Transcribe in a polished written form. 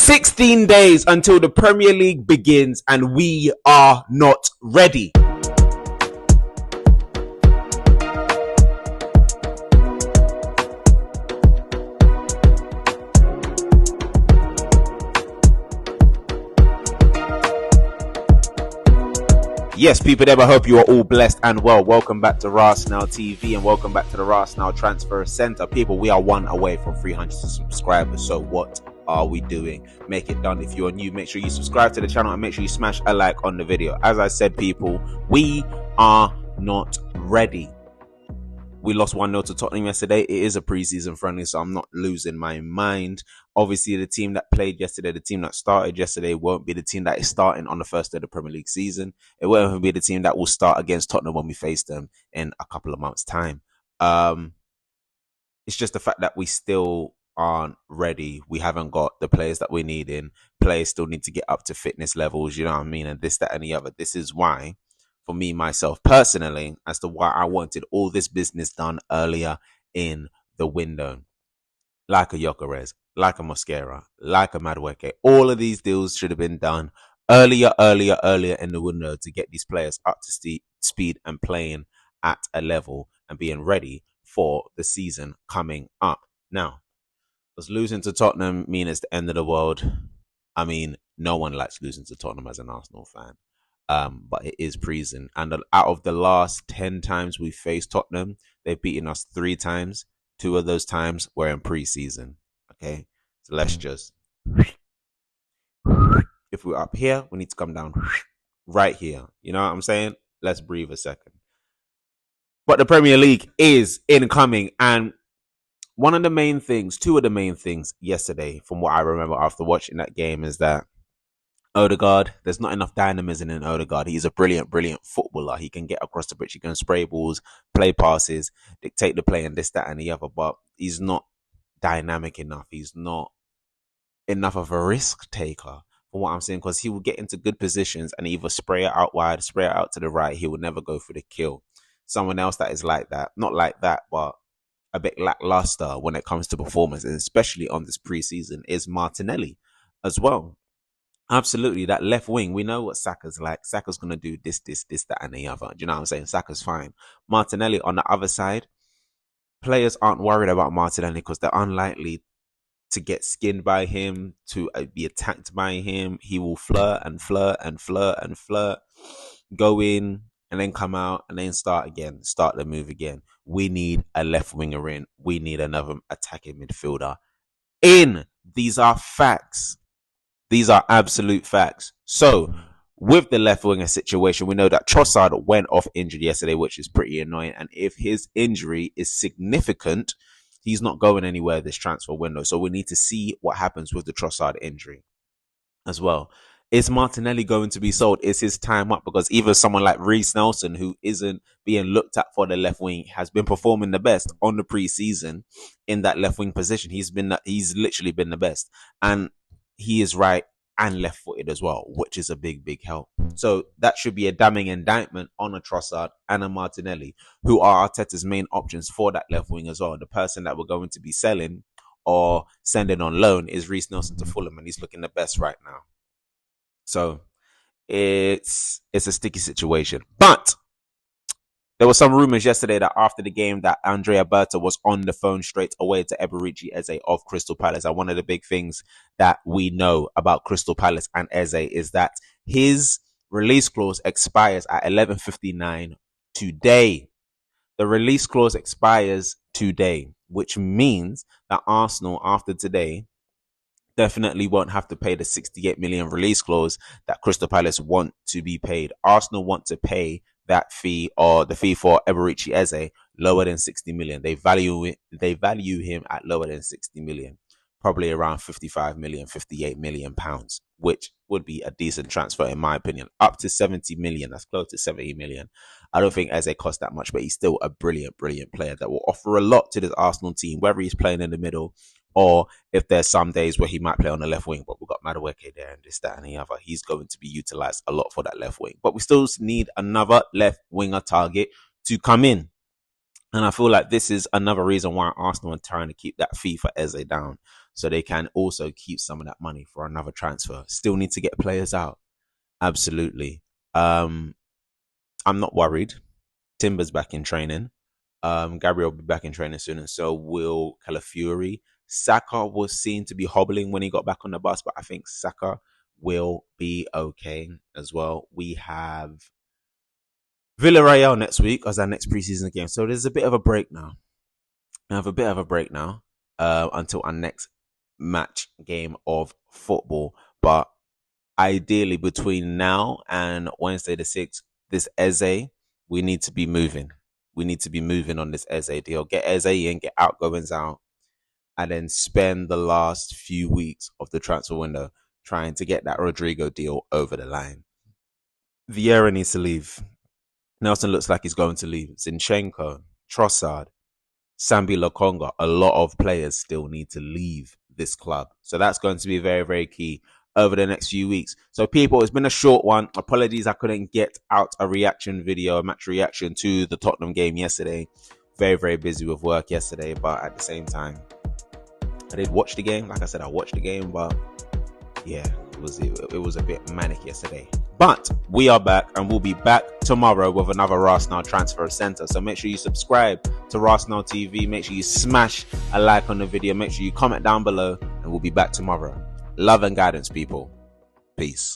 16 days until the Premier League begins and we are not ready. Yes, people there, I hope you are all blessed and well. Welcome back to RASenal TV and welcome back to the RASenal Transfer Center. People, we are one away from 300 subscribers, so what are we doing? Make it done. If you are new, make sure you subscribe to the channel and make sure you smash a like on the video. As I said, people, we are not ready. We lost 1-0 to Tottenham yesterday. It is a preseason friendly, so I'm not losing my mind. Obviously, the team that played yesterday, the team that started yesterday, won't be the team that is starting on the first day of the Premier League season. It won't even be the team that will start against Tottenham when we face them in a couple of months' time. It's just the fact that we still aren't ready. We haven't got the players that we need in. Players still need to get up to fitness levels, you know what I mean? And this, that, and the other. This is why, for me, myself, personally, as to why I wanted all this business done earlier in the window. Like a Gyökeres, like a Mosquera, like a Madueke. All of these deals should have been done earlier in the window to get these players up to speed and playing at a level and being ready for the season coming up. Now, does losing to Tottenham mean it's the end of the world? I mean, no one likes losing to Tottenham as an Arsenal fan. But it is preseason. And out of the last 10 times we faced Tottenham, they've beaten us 3 times. 2 of those times were in preseason. Okay? So let's just... If we're up here, we need to come down right here. You know what I'm saying? Let's breathe a second. But the Premier League is incoming. And two of the main things yesterday, from what I remember after watching that game, is that Odegaard, there's not enough dynamism in Odegaard. He's a brilliant footballer. He can get across the pitch. He can spray balls, play passes, dictate the play and this, that, and the other. But he's not dynamic enough. He's not enough of a risk taker, from what I'm saying, because he will get into good positions and either spray it out wide, spray it out to the right. He will never go for the kill. Someone else that is like that, not like that, but a bit lackluster when it comes to performance, and especially on this preseason, is Martinelli as well. Absolutely, that left wing, we know what Saka's like. Saka's going to do this, that, and the other. Do you know what I'm saying? Saka's fine. Martinelli on the other side, players aren't worried about Martinelli because they're unlikely to get skinned by him, to be attacked by him. He will flirt, go in and then come out and then start the move again. We need a left winger in. We need another attacking midfielder in. These are facts. These are absolute facts. So, with the left winger situation, we know that Trossard went off injured yesterday, which is pretty annoying. And if his injury is significant, he's not going anywhere this transfer window. So, we need to see what happens with the Trossard injury as well. Is Martinelli going to be sold? Is his time up? Because even someone like Reece Nelson, who isn't being looked at for the left wing, has been performing the best on the preseason in that left wing position. He's literally been the best. And he is right and left-footed as well, which is a big help. So that should be a damning indictment on a Trossard and a Martinelli, who are Arteta's main options for that left wing as well. The person that we're going to be selling or sending on loan is Reece Nelson to Fulham, and he's looking the best right now. So it's a sticky situation. But there were some rumors yesterday that after the game that Andrea Berta was on the phone straight away to Eberechi Eze of Crystal Palace. And one of the big things that we know about Crystal Palace and Eze is that his release clause expires at 11:59 today. The release clause expires today, which means that Arsenal, after today, definitely won't have to pay the 68 million release clause that Crystal Palace want to be paid. Arsenal want to pay that fee, or the fee for Eberechi Eze, lower than 60 million. They value him at lower than 60 million, probably around 55 million, 58 million pounds, which would be a decent transfer in my opinion. Up to 70 million, that's close to 70 million. I don't think Eze costs that much, but he's still a brilliant player that will offer a lot to this Arsenal team, whether he's playing in the middle or if there's some days where he might play on the left wing, but we've got Madueke there and this, that, and the other. He's going to be utilised a lot for that left wing. But we still need another left winger target to come in. And I feel like this is another reason why Arsenal are trying to keep that fee for Eze down. so they can also keep some of that money for another transfer. Still need to get players out. Absolutely. I'm not worried. Timber's back in training. Gabriel will be back in training soon, and so will Calafiori. Saka was seen to be hobbling when he got back on the bus, but I think Saka will be okay as well. We have Villarreal next week as our next preseason game, so there's a bit of a break now. I have a bit of a break now until our next match game of football. But ideally, between now and Wednesday the 6th, this Eze, we need to be moving. We need to be moving on this Eze deal. Get Eze in, get outgoings out, and then spend the last few weeks of the transfer window trying to get that Rodrigo deal over the line. Vieira needs to leave. Nelson looks like he's going to leave. Zinchenko, Trossard, Sambi Lokonga, a lot of players still need to leave this club. So that's going to be very, very key over the next few weeks. So people, it's been a short one. Apologies I couldn't get out a reaction video, a match reaction to the Tottenham game yesterday. Very, very busy with work yesterday, but at the same time, I did watch the game. Like I said, I watched the game, but yeah, it was a bit manic yesterday. But we are back, and we'll be back tomorrow with another RASenal Transfer Center. So make sure you subscribe to RASenal TV. Make sure you smash a like on the video. Make sure you comment down below, and we'll be back tomorrow. Love and guidance, people. Peace.